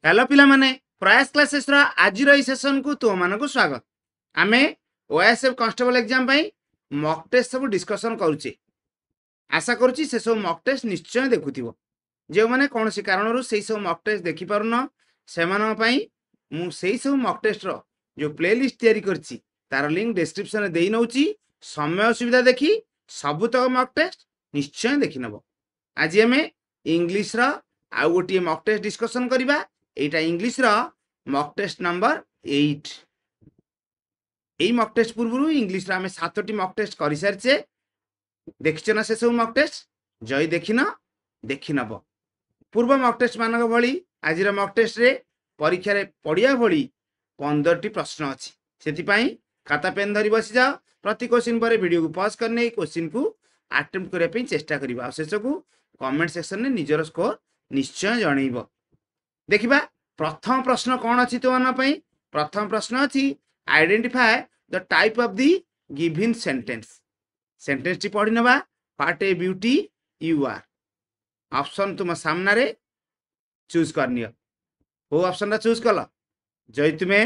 Hello पिला माने प्रयास क्लासेस रा आज रो सेशन को तुम मानको स्वागत। आमे ओएसएफ कांस्टेबल एग्जाम पई मॉक टेस्ट सब डिस्कशन करूचे। आशा करूची से सब मॉक टेस्ट निश्चय देखुथिबो। जे माने कोनोसी कारणरू सेही सब मॉक टेस्ट देखि पारुनो सेमानो पई मु सेही सब मॉक टेस्ट रो जो प्लेलिस्ट तयारी करची तार लिंक डिस्क्रिप्शन रे देई नउची। समय सुविधा देखि सब तक मॉक टेस्ट निश्चय देखि नबो। आज आमे इंग्लिश रा आ गोटी मॉक टेस्ट डिस्कशन करिबा। एटा इंग्लिश रा मॉक टेस्ट नंबर 8। एई मॉक टेस्ट पूर्वरु इंग्लिश रा हमें 7टी मॉक टेस्ट करि सारचे। देखिछ ना से सब मॉक टेस्ट जय देखिना देखिनबो। पूर्व मॉक टेस्ट मानक भली आज रा मॉक टेस्ट रे परीक्षा रे पडिया भली 15टी प्रश्न अछि। सेति पई खाता पेन धरि बसि जाओ। प्रति क्वेश्चन पर वीडियो को पॉज करने क्वेश्चन को अटेम्प्ट करे पे चेष्टा करिबा। आ शेष को कमेंट सेक्शन में निजर स्कोर निश्चय जणैबो। देखिबा प्रथम प्रश्न कौन अच्छी तो मान पई। प्रथम प्रश्न अच्छी identify the type of the given sentence. Sentence टी पढ़ी नबा। What a beauty you are. Option तुम सामने रे चूज करनियो। वो ऑप्शन रा चूज कल। जय तुमे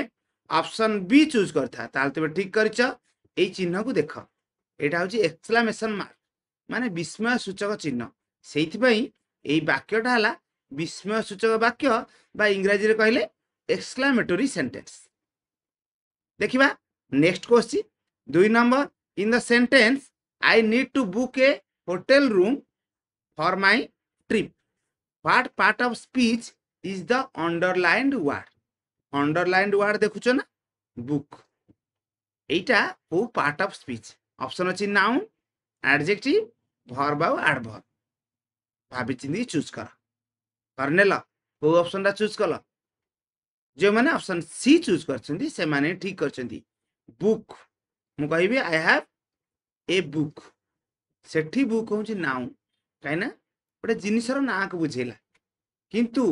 ऑप्शन बी चूज करथा ताल तुमे ठीक करछ। एई चिन्ह को देख। एटा होची एक्सक्लेमेशन मार्क माने विस्मय सूचक चिन्ह। सेहिति पई एई वाक्यटा हला विस्मय सूचक वाक्य बा इंग्रजी रे कहले एक्सक्लेमेटरी सेंटेंस। देखिबा next question 2 number in the sentence I need to book a hotel room for my trip. What part of speech is the underlined word. Underlined word देखुछ ना बुक। एटा वो पार्ट ऑफ स्पीच। ऑप्शन अछि noun adjective verb और adverb. भाबी चिंदी choose कर करनेला वो ऑप्शन रा चूज कल। जो माने ऑप्शन सी चूज करछंती से माने ठीक करछंती। बुक मु कहिबे I have a book. Sethi book होची नाउन काइना ओटे जिनिसर ना को बुझेला। किंतु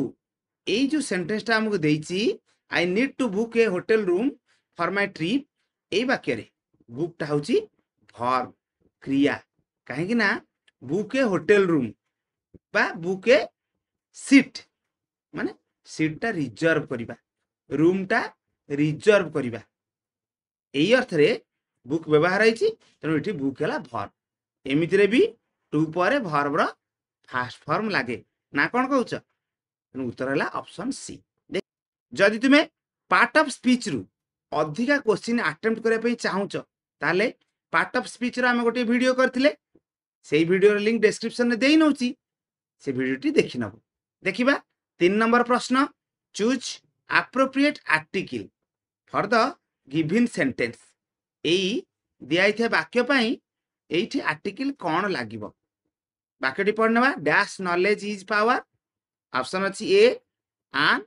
एई जो सेंटेंस टा हमको देइची I need to book a hotel room for my trip. एई वाक्य रे बुक टा होची वर्ब क्रिया। काहे कि ना बुक ए होटल रूम बा बुक ए सीट माने सीट टा रिजर्व करिबा रूम टा रिजर्व करिबा। एई अर्थ रे बुक व्यवहार आइची तनो एठी बुक हला वर्ब। एमिति रे भी टू पर वर्ब रो फर्स्ट फॉर्म लागे ना कोन कहउछ। तनो उत्तर हला ऑप्शन सी। देख जदि तुमे पार्ट ऑफ स्पीच रु अधिका क्वेश्चन अटेम्प्ट करे पे चाहूछ ताले पार्ट ऑफ स्पीच रो हम गोटे वीडियो करथिले। सेई वीडियो रो लिंक डिस्क्रिप्शन में देई नउची। से वीडियोटी देखि नबो। देखिबा 3 नंबर प्रश्न choose appropriate article for the given sentence। एई दियाइथे वाक्य पई एइठी आर्टिकल कोन लागिबो। वाक्यटी पढनबा dash knowledge is power. Option अछि a and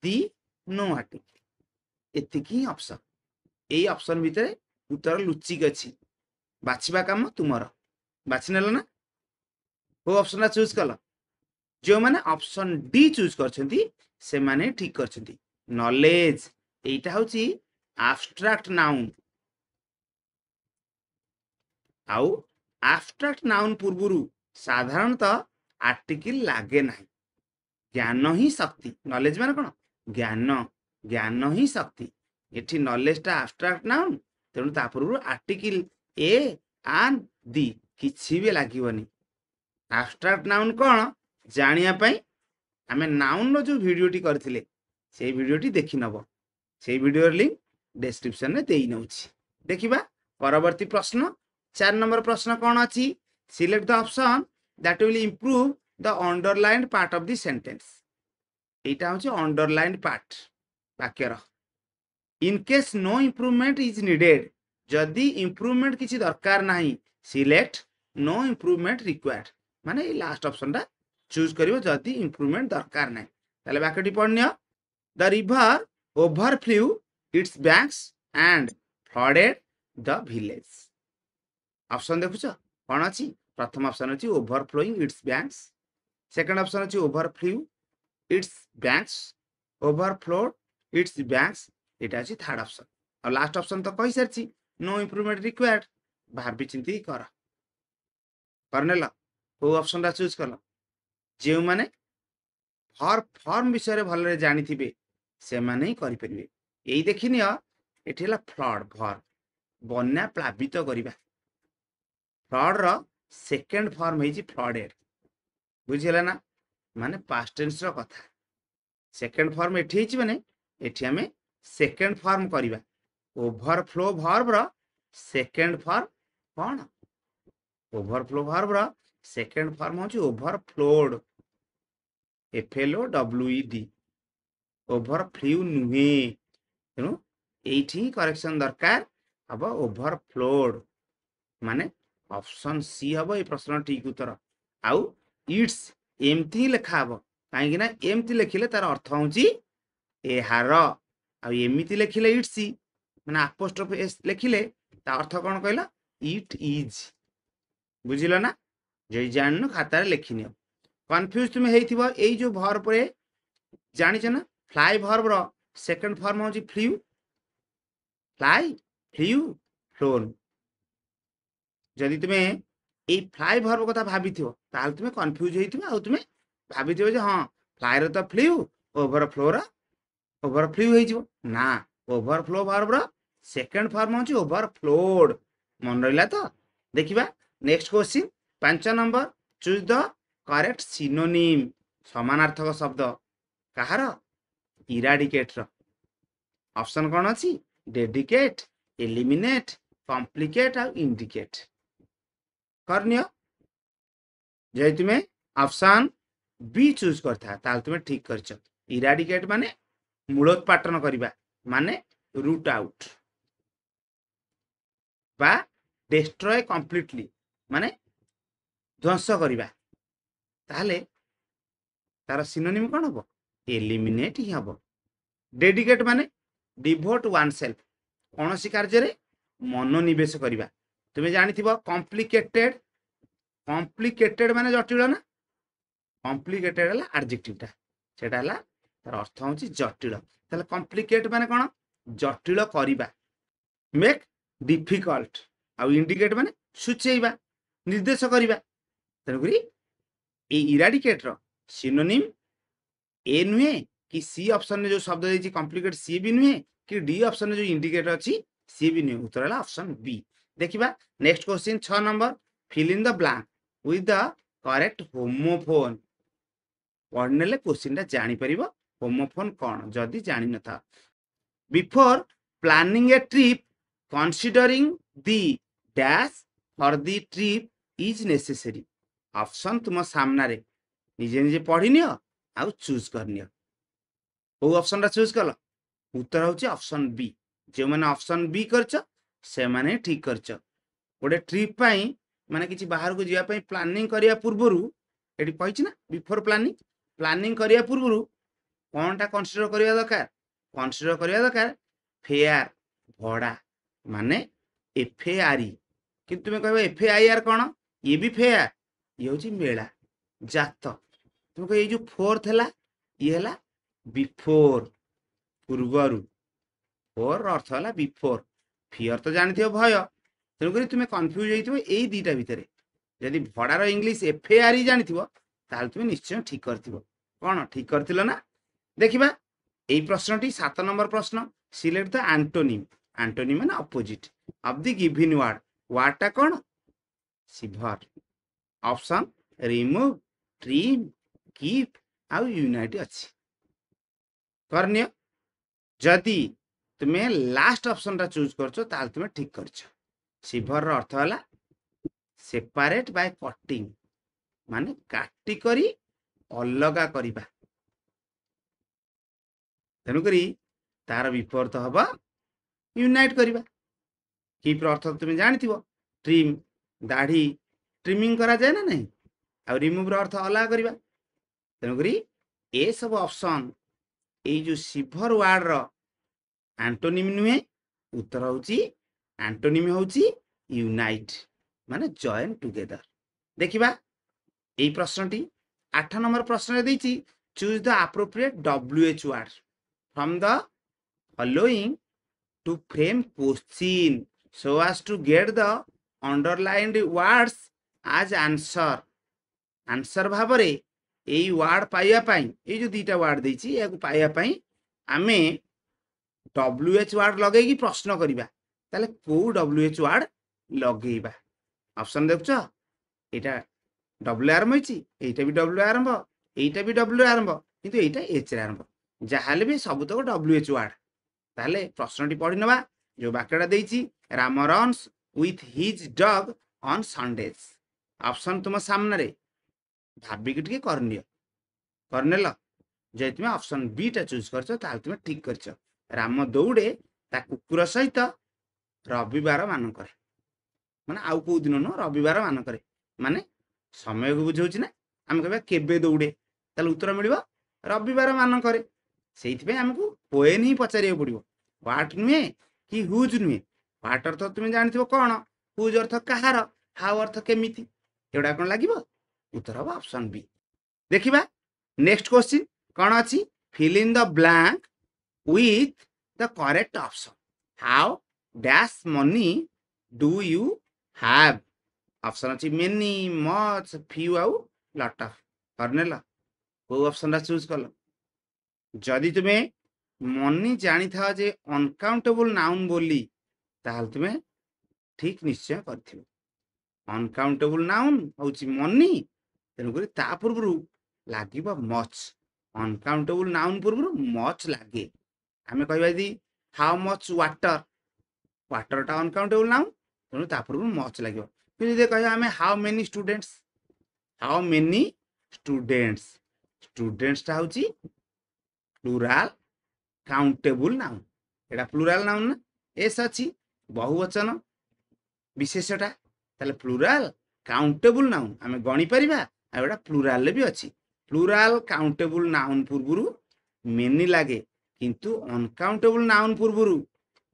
the no article. एतिकी ऑप्शन। एई ऑप्शन भितरे उत्तर लुचि गछि। बाछिबा काम तुमरो। बाछि नेलो ना वो ऑप्शन रा चूज कल। जो माने ऑप्शन डी चूज करछंती से माने ठीक करछंती। नॉलेज एटा होची एब्स्ट्रैक्ट नाउन। आउ एब्स्ट्रैक्ट नाउन पूर्वरु साधारणतः आर्टिकल लागे नाही। ज्ञान ही शक्ति। नॉलेज माने कोन ज्ञान। ज्ञान ही शक्ति। एठी नॉलेज टा एब्स्ट्रैक्ट नाउन तेनु ता पूर्वरु आर्टिकल ए एंड दी किछि भी लागिवनी। एब्स्ट्रैक्ट नाउन कोन जानिया पई हमें नाउन रो जो वीडियोटी करथिले से वीडियोटी देखि नबो। से वीडियो लिंक डिस्क्रिप्शन में देई नउछि। देखिबा परवर्ती प्रश्न 4 नंबर प्रश्न कोन अछि। Select the option that will improve the underlined part of the sentence. एटा होछि अंडरलाइंड पार्ट वाक्य रो। In case no improvement is needed. जदि इंप्रूवमेंट किछि दरकार नाही सिलेक्ट नो इंप्रूवमेंट रिक्वायर्ड माने ए लास्ट ऑप्शन टा चूज करिवो जदि इंप्रूवमेंट दरकार नाही। ताले वाक्यटी पढनियो the river overflow its banks and flooded the village. Option देखुछ कोन अछि। प्रथम ऑप्शन अछि overflowing its banks. Second option अछि overflow its banks overflowed its banks. एटा अछि थर्ड ऑप्शन। और लास्ट ऑप्शन तो कहि सरछि नो इंप्रूवमेंट रिक्वायर्ड। भाबी चिंती कर करनेला वो ऑप्शन रा चूज करला। जे माने भर्ब फॉर्म विषय भल जानी से माने ही करें। यही देखनी एठी हला फ्लड भर्ब बन्या प्लावित करवा। फ्लड रो सेकेंड फॉर्म है फ्लडेड बुझीला ना माने पास्ट टेंस रो कथा। सेकेंड फॉर्म एठी माने एठी हमें सेकेंड फॉर्म करवा। ओवरफ्लो भर्ब रो सेकेंड फॉर्म कौन? ओवरफ्लो भर्ब रो सेकेंड फॉर्म होची ओवरफ्लोड FLOWED ओवरफ्लो नुहे तेणु ये करेक्शन दरकार हम ओवरफ्लोड माने ऑप्शन सी हम ये प्रश्न ठीक उत्तर। आउ इट्स एमती लिखा हम कहीं एमती लिखिले तार अर्थ होची एहार आमती लिखिले इट्स माने अपोस्ट्रोफ एस लिखिले ता अर्थ कौन कहला इट इज बुझिल ना जे जान खातार लिखिनियो। कन्फ्यूज तुम हेइथिबो एई जो भर्ब रे जानिछ ना फ्लाई भर्ब रो सेकंड फॉर्म होची फ्ल्यू फ्लाई फ्ल्यू फ्लोन। जदि तुम ए फ्लाई भर्ब कथा भाबिथिबो ताल तुम कन्फ्यूज हेइथिबो आ तुम भाबिथिबो जे हां फ्लाई रो तो फ्ल्यू ओवरफ्लो रो ओवरफ्लो हेइजिबो ना ओवरफ्लो भर्ब रो सेकंड फॉर्म होची ओवरफ्लोड मन रहिला तो। देखिबा next question 5 number choose the correct synonym समानार्थक शब्द कहार इराडिकेट रो ऑप्शन कौन अच्छी डेडिकेट एलिमिनेट कॉम्प्लिकेट और इंडिकेट करनियो। जे तुम्हें ऑप्शन बी चूज करता ताल तुम्हें ठीक करछ। इराडिकेट माने मूलोत्पाटन करबा माने रूट आउट बा डिस्ट्रॉय कंप्लीटली माने ध्वंस करबा ताले तार सिनोनिम कौन हम एलिमिनेट ही हम। डेडिकेट माने डिवोट वन सेल्फ कौन सी कार्य रे मनोनिवेश करबा। तुम्हें जानिथिबो कॉम्प्लिकेटेड कॉम्प्लिकेटेड माने जटिल ना कॉम्प्लिकेटेड हला एडजेक्टिव टा सेटा हला तार अर्थ होची जटिल। ताले कॉम्प्लिकेट माने कौन जटिल करबा मेक डिफिकल्ट आ इंडिकेट माने सूचेइबा निर्देश करबा। तेणुकरी ए इराडिकेट रो सिनोनिम ए नुहे कि सी ऑप्शन में जो शब्द देछि कॉम्प्लिकेट सी भी नुहे कि डी ऑप्शन में जो इंडिकेटर अच्छी सी भी नुहे उत्तर है ऑप्शन बी। देखिबा next question 6 number fill in the blank with the correct homophone पढ़ने क्वेश्चन टा जानी परिबो होमोफोन कौन जदि जानि न था। Before planning a trip considering the dash for the trip is necessary option तुम सामना रे निजे निजे पढ़ी नियो आउ चूज करनियो को ऑप्शन रा चूज कल उत्तर होची ऑप्शन बी। जो माने ऑप्शन बी करछ से माने ठीक करछ। गोटे ट्रिप पाई माने किछि बाहर को जिया पाई प्लानिंग करिया पूर्वरु एठी कहिछि ना बिफोर प्लानिंग प्लानिंग करिया पूर्वरु कोनटा कंसीडर करिया दरकार कंसीडर करिया दरकार फेयर भड़ा माने FARE किंतु तुम कहबो FAIR कौन ये भी फेयर ये होची मेला जात तुम कह ये जो फोर्थ है ये है बिफोर पूर्वर फोर अर्थ है बिफोर फियर तो जानते हो भय तेणुक तुम्हें कन्फ्यूज हो यही दीटा भितर जदि भड़ार इंग्लीश FARE जानी तुम्हें निश्चय ठीक कर कौन ठीक कर ना। देखिबा यही प्रश्नटी 7 नंबर प्रश्न सिलेक्ट द एंटोनिम एंटोनिम माने opposite of the given word वर्डटा कौन सिभर ऑप्शन रिमूव ट्रिम कीप आउ यूनाइट अच्छी करनियो। जदि तुम्हें लास्ट ऑप्शन टा चूज करछो ताल तुम्हें ठीक करछो। सिभर रो अर्थ हला सेपरेट बाय कटिंग माने काटी करी अलगा करिबा तेणुकरी तार विपरीत हबा यूनाइट करिबा। कीप रो अर्थ तुम्हें जानिथिबो ट्रिम दाढ़ी ट्रिमिंग करा जाए ना नहीं आ रिमूव रो अर्थ अलगा करिबा तेणुकरी ए सब ऑप्शन ए जो सिभर वर्ड रो एंटोनिम नुहे उत्तर होची एंटोनिम होची यूनाइट माने जॉइन टुगेदर। देखिबा एई प्रश्नटी 8 नंबर प्रश्न रे देछि choose the appropriate WH word from the following to frame question so as to get the underlined words आज आंसर आंसर भाव रे এই ওয়ার্ড পাইয়া পাই এই যে দুইটা ওয়ার্ড ଦେଇଛି ইয়াକୁ ପାଇବା ପାଇଁ ଆମେ WH ওয়ার্ড ଲଗେଇକି ପ୍ରଶ୍ନ କରିବା ତାହେଲେ କୋଉ WH ওয়ার্ড ଲଗେଇବା ଅପସନ ଦେଖୁଛ ଏଇଟା W ଆରମ୍ଭ ହେଇଛି ଏଇଟା ବି W ଆରମ୍ଭ ଏଇଟା ବି W ଆରମ୍ଭ କିନ୍ତୁ ଏଇଟା H ରେ ଆରମ୍ଭ ଯାହାହେଲେ ବି ସବୁତକ WH ওয়ার্ড ତାହେଲେ ପ୍ରଶ୍ନଟି ପଢି ନେବା ଯୋଉ ବାକ୍ୟଟା ଦେଇଛି Ram runs with his dog on Sundays option ତୁମ ସାମ୍ନାରେ ଭାବିକି ଟିକେ କରିନିଅ କରିନେଲ ଯଦି ତୁମେ ଅପସନ B ଟା ଚୁଜ୍ କରିଛ ତାହେଲେ ତୁମେ ଠିକ କରିଛ ରାମ ଦୌଡେ ତା କୁକୁର ସହିତ ରବିବାର ମାନଙ୍କରେ ମାନେ ଆଉ କୋଉ ଦିନ ନୁହଁ ରବିବାର ମାନଙ୍କରେ ମାନେ ସମୟକୁ ବୁଝଉଛି ନା ଆମେ କହିବା କେବେ ଦୌଡେ ତାହେଲେ ଉତ୍ତର ମିଳିବ ରବିବାର ମାନଙ୍କରେ ସେଇଥିପାଇଁ ଆମକୁ when ହିଁ ପଚାରିବାକୁ ପଡିବ what ନୁହେଁ କି whose ନୁହେଁ what ଅର୍ଥ ତୁମେ ଜାଣିଥିବ କଣ whose ଅର୍ଥ କାହାର how ଅର୍ଥ କେମିତି ଏଗୁଡା କଣ ଲାଗିବ ଉତ୍ତର ହବ ଅପସନ B ଦେଖିବା ନେକ୍ସଟ କ୍ୱେଶ୍ଚିନ୍ କଣ ଅଛି fill in the blank with the correct option how dash money do you have option अच्छी मेनी मच फ्यू आउ लट ऑफ करनेला को ऑप्शन रा चूज कल जदि तुमे मनी जानी था जे अनकाउंटेबल नाउन बोली ताल तुमे ठीक निश्चय करथिबो अनकाउंटेबल नाउन होची मनी तेनु करी ता पूर्वरु लागिबो मच अनकाउंटेबल नाउन पूर्वरु मच लागे हमें कहबा दी हाउ मच वाटर वाटर टा अनकाउंटेबल नाउन तेनु ता पूर्वरु मच लागिबो फिर दे कहिया हमें हाउ मेनी स्टूडेंट्स स्टूडेंट्स टा होची प्लूराल काउंटेबल नाउन एटा प्लूराल नाउन ना एस अछि बहुवचन विशेषटा ताले प्लूराल काउंटेबल नाउन हमें गणी परिबा आ एटा प्लूराल ले भी अछि प्लूराल काउंटेबल नाउन पूर्वरु मेनी लागे किंतु अनकाउंटेबल नाउन पूर्वरु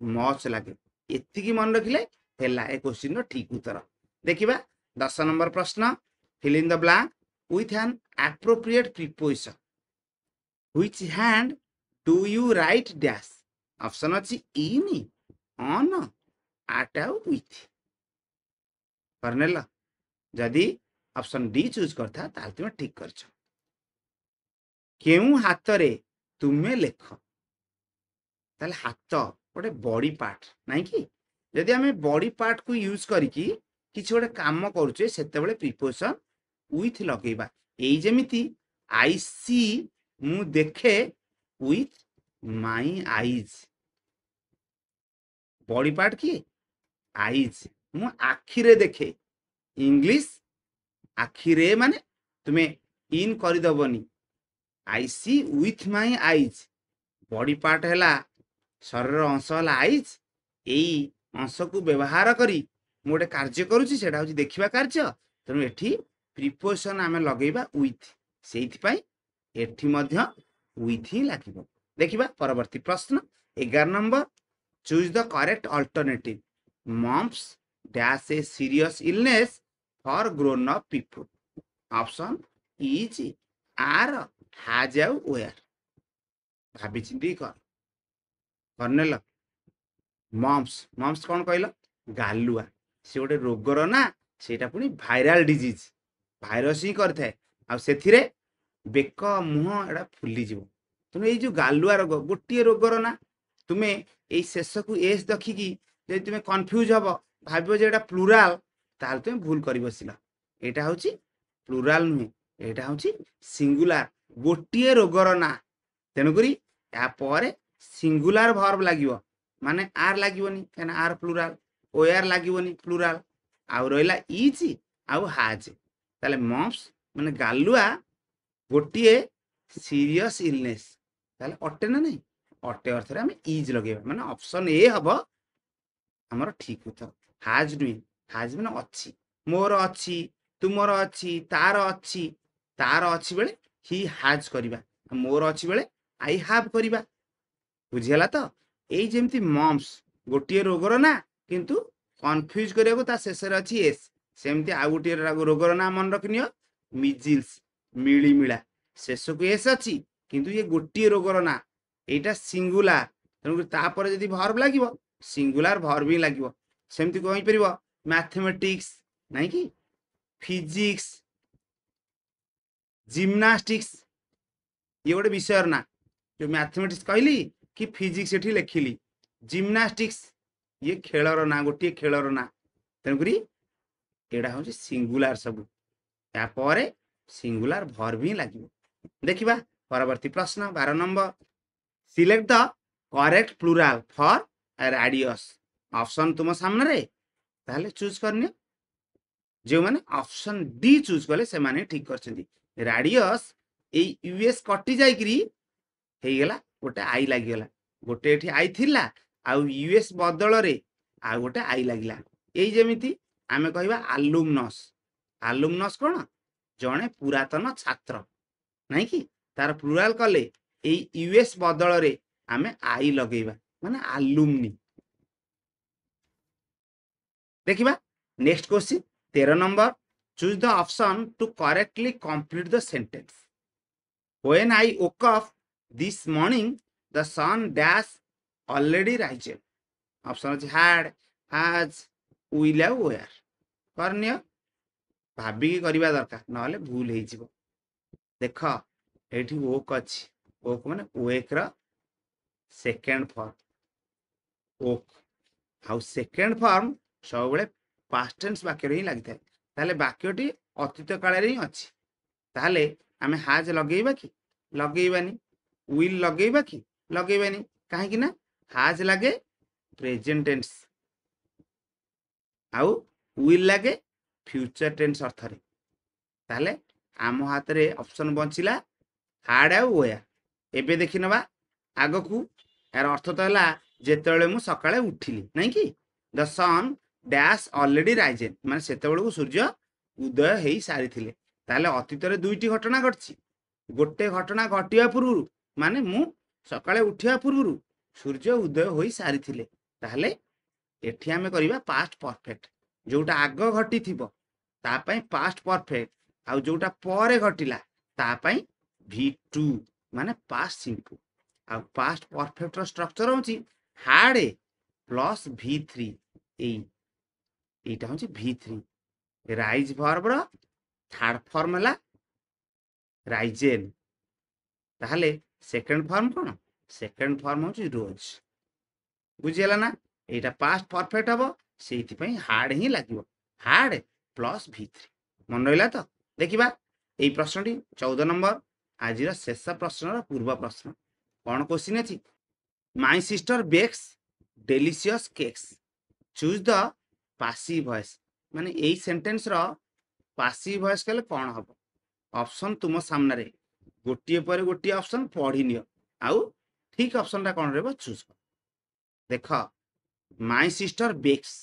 मच लागे एतिकी मन रखिले हेला ए क्वेश्चन रो ठीक उत्तर देखिबा 10 नंबर प्रश्न fill in the blank with an appropriate preposition which hand do you write dash option अछि in on at out with करनेला जदि ऑप्शन डी चूज करथा ताल तुम ठीक करछ केउ हाथ रे तुमे लेख ताले हाथ गोटे बॉडी पार्ट नहीं कि जदि हमें बॉडी पार्ट को यूज करिकी किसी गोटे काम करुचे सेतेबेले प्रिपोजिशन विथ लगेबा एई जेमिति आई सी मु देखे with my eyes body part की आईज मु आखि रे देखे इंग्लिश आखि रे माने तुमे इन करि दबनी I see with my eyes body part हैला शरीर अंश हैला आईज एई अंश को व्यवहार करी मोटे कार्य करूची सेटा होची देखिबा कार्य तेनु एठी प्रिपोजिशन आमे लगेबा विथ सेइथि पई एठी मध्य विथ ही लागिबो देखिबा परवर्ती प्रश्न 11 number choose the correct alternative mumps dash a serious illness for grown up people option is are has आउ वेयर भाबी चिंती करनेल मम्स कौन कहल गालुआ से गोटे रोगर ना सेटा पुनी भाइराल डिजीज भाइरस ही करथाए आ सेथिरे बेक मुह एडा फुली जीव तुम ये जो गालुआ रोग गोटे रोगर ना तुम्हें ये शेष को एस देखिकी जब तुम्हें कन्फ्यूज हम भाव जो एटा प्लूराल ताल तुम भूल कर बसिल एटा होची प्लूराल नुहे एटा होची सिंगुलार गोटे रोगर ना तेणुकरी या पर सिंगुलार वर्ब लागिवो माने आर लागिवनी कहना आर प्लूराल ओ आर लागिवनी प्लूराल आउ रहिला इज आउ हाज ताले मम्स माने गालुआ गोटे सीरियस इलनेस ताले अटे ना नहीं अटे अर्थ रे हम इज लगेबा माने ऑप्शन ए हबो हमर ठीक उत्तर हाज नुहे हाज माने अछि मोर अछि तुमर अछि तार अछि बेले ही हाज करिबा मोर अछि बेले आई हैव करिबा बुझियला तो एई जेमती मम्स गोटे रोगर ना किंतु कन्फ्यूज करियाको ता शेष रे अछि एस सेमती आ गोटे रोगर ना मन रखनियो मिजिल्स मिलीमिला शेष को एस अछि किंतु ये गोटे रोगर ना एटा सिंगुलार तेणु तापर यदि वर्ब लागिवो सिंगुलार वर्ब ही लागिवो सेमती कहि परिबो मैथमेटिक्स नहीं कि फिजिक्स जिम्नास्टिक्स ये गोटे विषय ना जो मैथमेटिक्स कहली कि फिजिक्स एठी लिखिली जिम्नास्टिक्स ये खेलर ना गोटे खेलर ना तेणुकरी एटा हूँ सिंगुलार सब यापर सिंगुलार भर्ब ही लगे देखा परवर्ती प्रश्न 12 number select the correct plural for radius option तुम सामने ताहले चूज करनी जो मैंने ऑप्शन डी चूज कले से माने ठीक करछंती रेडियस ए यूएस कटि जाइकरी हेगला गोटे आई लागिगला गोटे एठी आई थिला आउ यूएस बदल रे आ गोटे आई लागिला एई जेमिति आमे कहबा आलुमनस आलुमनस कोन जणे पुरातन छात्र नहीं कि तार प्लुराल कले ए यूएस बदल रे आमे आई लगेबा माने आलुमनी देखिबा next question 13 number choose the option to correctly complete the sentence when I woke up this morning the sun dash already risen option अछि had has will ଆଉ were करनियो भाबी की करबा दरकार नहले भूल हे जिवो देख एठी woke अछि woke माने wake रा second form woke how second form सब बेले पास्ट टेंस वाक्य रे ही लागि थाए ताले वाक्यटी अतीत काल रे ही अछि ताले आमे हाज लगेइबा कि लगेइबानी विल लगेइबा कि लगेइबानी काहे कि ना हाज लागे प्रेजेंट टेंस आउ विल लागे फ्यूचर टेंस अर्थ रे ताले आम हाथ रे ऑप्शन बंचिला हाड आ वेयर एबे देखि नबा आगो को यार अर्थ तो हला जेतेबेले मु सकाळे उठिली नहीं कि the sun dash already risen माने सेतेबेले को सूर्य उदय हेई सारी थिले ताले अतीत रे दुईटी घटना घटछि गोटे घटना घटिया पूर्व माने मु सकाळे उठिया पूर्व सूर्य उदय होई सारी थिले ताले एठी आमे करिबा पास्ट परफेक्ट जोटा आग घटी थिबो ता पई पास्ट परफेक्ट आ जोटा परे घटिला ता पई v2 माने पास्ट सिंपल आ पास्ट परफेक्ट रो स्ट्रक्चर होची हाड प्लस v3 एटा होची v3 राइज वर्ब रो थर्ड फॉर्म हला राइजेन ताहले सेकंड फॉर्म कोन सेकंड फॉर्म होची रोज बुझियला ना एटा पास्ट परफेक्ट हबो सेति पई हार्ड ही लागिवो हार्ड प्लस v3 मन रहिला तो देखिबा एई प्रश्नटी 14 नंबर आजिर शेष प्रश्नर पूर्व प्रश्न कौन क्वेश्चन अछि my sister bakes delicious cakes choose the passive voice माने एई सेंटेंस रो पासिव वॉइस कले कौन हबो ऑप्शन तुम सामने रे गोटिए पर गोटिए ऑप्शन पढ़ी नियो आउ ठीक ऑप्शन टा कौन रहबो चूज कर देख माय सिस्टर बेक्स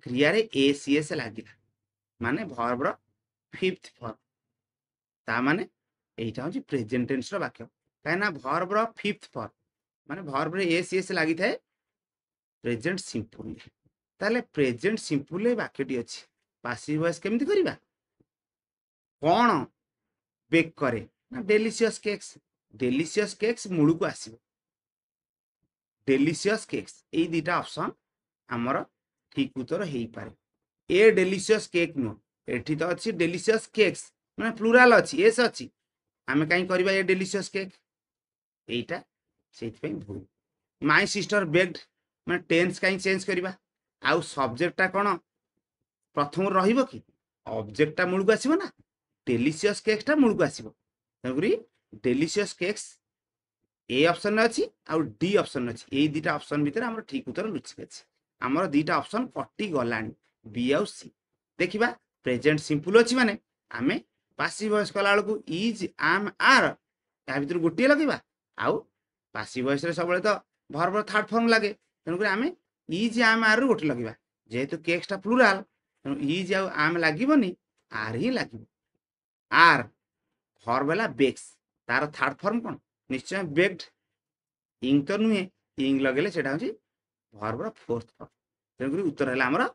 क्रिया रे एसीएस लागिला माने वर्ब रो फिफ्थ फॉर्म ता माने एटा होची प्रेजेंट टेंस रो वाक्य काना वर्ब रो फिफ्थ फॉर्म माने वर्ब रे एसीएस लागि थाए प्रेजेंट सिंपल ताले प्रेजेंट सिंपल ए वाक्यटी अछि पासिव वॉइस केमिति करिबा कोन बेक करे ना डेलिशियस केक्स मुळु को आसीबो डेलिशियस केक्स ए दीटा ऑप्शन हमर ठीक उत्तर हेई पारे ए डेलिशियस केक नो एठी तो अछि डेलिशियस केक्स माने प्लुराल अछि एस अछि आमे काई करबा ए डेलिशियस केक एटा सेति पई भूल माय सिस्टर बेक्ड माने टेंस काई चेंज करबा आउ सब्जेक्टटा कोन प्रथम रहिबो कि ऑब्जेक्टटा मुळु को आसीबो ना डेलिशियस केक्सटा मुळु को आसीबो तगरी डेलिशियस केक्स ए ऑप्शन अछि आउ डी ऑप्शन अछि ए दीटा ऑप्शन भीतर हमर ठीक उत्तर लुचि अछि हमर दीटा ऑप्शन कटि गलानी बी आउ सी देखिबा प्रेजेंट सिंपल अछि माने आमे पासिव वॉइस कला को इज एम आर या भीतर गोटिए लगेबा आउ पासिव वॉइस रे सबले तो वर्ब थर्ड फॉर्म लागे तनकरी आमे इज एम आर गोटे लगेबा जेहेतु केक्सटा प्लुराल इज आउ एम लागिबोनी आर ही लागिबो आर वर्ब वाला बेक्स तार थर्ड फॉर्म कोन निश्चय बेक्ड इंग तो नुहे इंग लगेले सेटा होची वर्ब रो फोर्थ फॉर्म तनकरी उत्तर हला हमर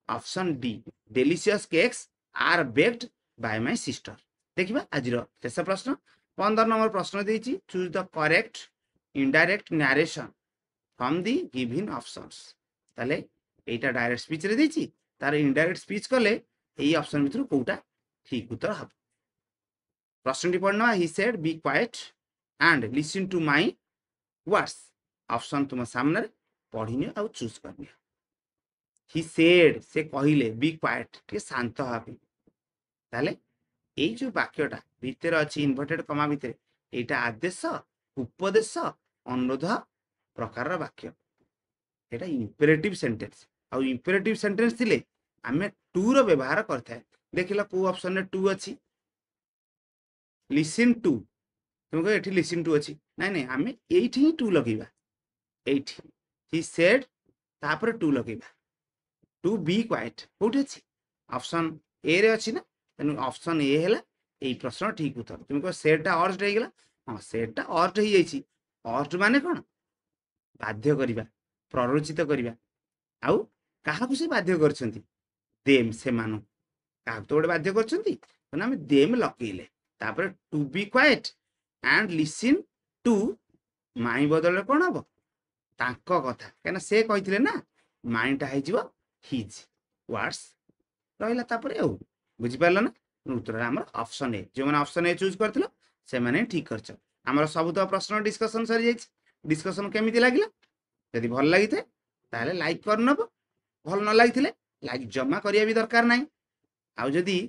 option D delicious cakes are baked by my sister देखिबा आजिर शेष प्रश्न 15 नंबर प्रश्न देइची choose the correct indirect narration from the given options ताले एटा डायरेक्ट स्पीच रे देइची तार इनडायरेक्ट स्पीच कले एई ऑप्शन भितर कोउटा ठीक उत्तर हबो प्रश्न पढ़ना he said be quiet and listen to my words option तुम सामने पढ़नी आ चूज करनी ही सेड से कहले बी क्वाइट टे शांत भाव ताले ये जो वाक्यटा भितर अच्छी इनवर्टेड कमा भितर यहाँ आदेश उपदेश अनुरोध प्रकार वाक्य यहाँ इंपेरेटिव सेंटेंस आउ इंपेरेटिव सेंटेंस थिले आमे टू रो व्यवहार करथाय देखिला को ऑप्शन रे टू अछि लिसन टू तुम कह एठी लिसन टू अछि नहीं नहीं आमे एठी ही टू लगेबा एठी ही सेड तापर टू लगेबा टू बी क्वाइट कोठी अछि ऑप्शन ए रे अछि ना तेनु ऑप्शन ए हैला एई प्रश्न ठीक उत्तर तुम कह सेडटा अर्ज हे गेला हां सेडटा अर्ज हे जाइछि अर्ज माने कोन बाध्य करिबा प्ररोचित करिबा आउ काहाकु से बाध्य करछंती देम से मानो काहाकु तो बाध्य करछंती ना हम देम लकेइले तापर to be quiet and listen to my बदल कौन हम तांको कथा कहना से कहिथिले ना माइंडटा है जीव हिज वर्ड्स रहिला तापर ए बुझि पारल ना उत्तर हमर ऑप्शन ए जो माने ऑप्शन ए चूज करथिलो से माने ठीक करछ हमर सब तो प्रश्न डिस्कशन सरी जाइछ डिस्कशन केमिति लागिला यदि भल लागि थे ताले लाइक कर नबो भल न लागि थिले लाइक जमा करिया भी दरकार नाही आउ जदी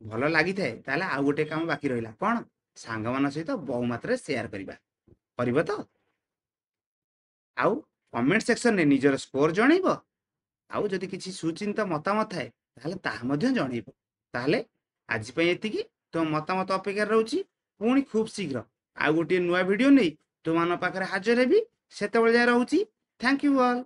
भल लागि थे ताले आउ गोटे काम बाकी रहिला कोन सांग मान सहित बहु मात्रा शेयर करिबा परिबो तो आउ कमेंट सेक्शन ने निजर स्कोर जणैबो आउ जदी किछि सुचिंता मतामत थाए ताले ताहा मध्ये जणैबो ताले आज पय एतिकी तो मतामत अपेक्षा रहउची पुणी खूब शीघ्र आउ गोटे नुवा वीडियो नै तुमान पाखरे हाजर हेबी सेतेबेले जाय रहउची थैंक यू ऑल।